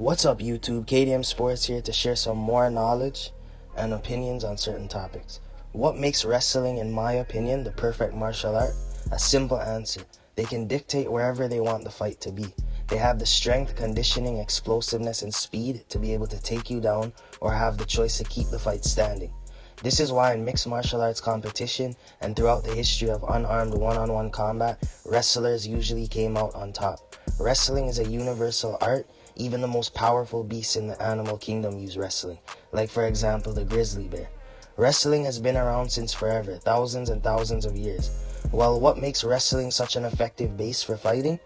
What's up YouTube, K.D.M Sports here to share some more knowledge and opinions on certain topics. What makes wrestling, in my opinion, the perfect martial art? A simple answer. They can dictate wherever they want the fight to be. They have the strength, conditioning, explosiveness, and speed to be able to take you down or have the choice to keep the fight standing. This is why in mixed martial arts competition and throughout the history of unarmed one-on-one combat, wrestlers usually came out on top. Wrestling is a universal art. Even the most powerful beasts in the animal kingdom use wrestling, like for example the grizzly bear. Wrestling has been around since forever, thousands and thousands of years. Well, what makes wrestling such an effective base for fighting?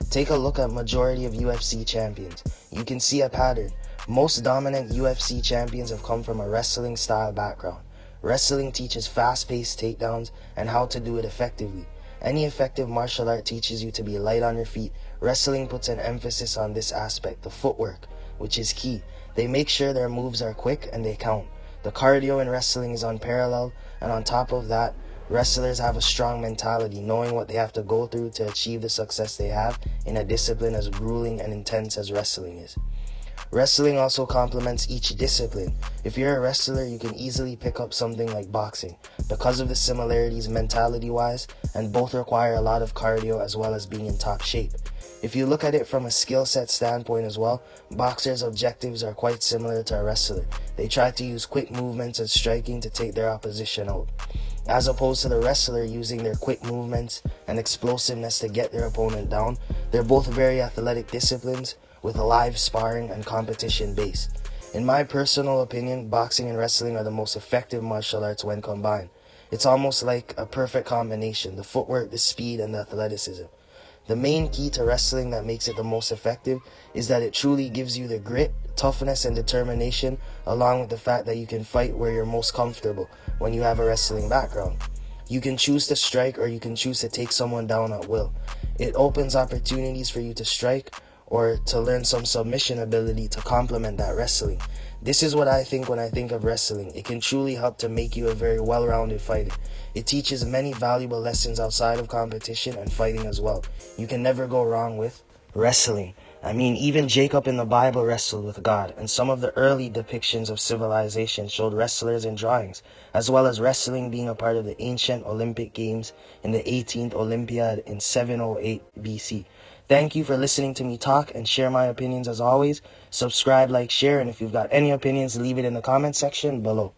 Take a look at majority of UFC champions. You can see a pattern. Most dominant UFC champions have come from a wrestling style background. Wrestling teaches fast-paced takedowns and how to do it effectively. Any effective martial art teaches you to be light on your feet. Wrestling puts an emphasis on this aspect, the footwork, which is key. They make sure their moves are quick and they count. The cardio in wrestling is unparalleled, and on top of that, wrestlers have a strong mentality, knowing what they have to go through to achieve the success they have in a discipline as grueling and intense as wrestling is. Wrestling also complements each discipline. If you're a wrestler, you can easily pick up something like boxing because of the similarities mentality-wise, and both require a lot of cardio as well as being in top shape. If you look at it from a skill set standpoint as well, boxers' objectives are quite similar to a wrestler. They try to use quick movements and striking to take their opposition out, as opposed to the wrestler using their quick movements and explosiveness to get their opponent down. They're both very athletic disciplines with live sparring and competition based. In my personal opinion, boxing and wrestling are the most effective martial arts when combined. It's almost like a perfect combination, the footwork, the speed, and the athleticism. The main key to wrestling that makes it the most effective is that it truly gives you the grit, toughness, and determination, along with the fact that you can fight where you're most comfortable when you have a wrestling background. You can choose to strike or you can choose to take someone down at will. It opens opportunities for you to strike or to learn some submission ability to complement that wrestling. This is what I think when I think of wrestling. It can truly help to make you a very well-rounded fighter. It teaches many valuable lessons outside of competition and fighting as well. You can never go wrong with wrestling. I mean, even Jacob in the Bible wrestled with God, and some of the early depictions of civilization showed wrestlers in drawings, as well as wrestling being a part of the ancient Olympic Games in the 18th Olympiad in 708 BC. Thank you for listening to me talk and share my opinions as always. Subscribe, like, share, and if you've got any opinions, leave it in the comment section below.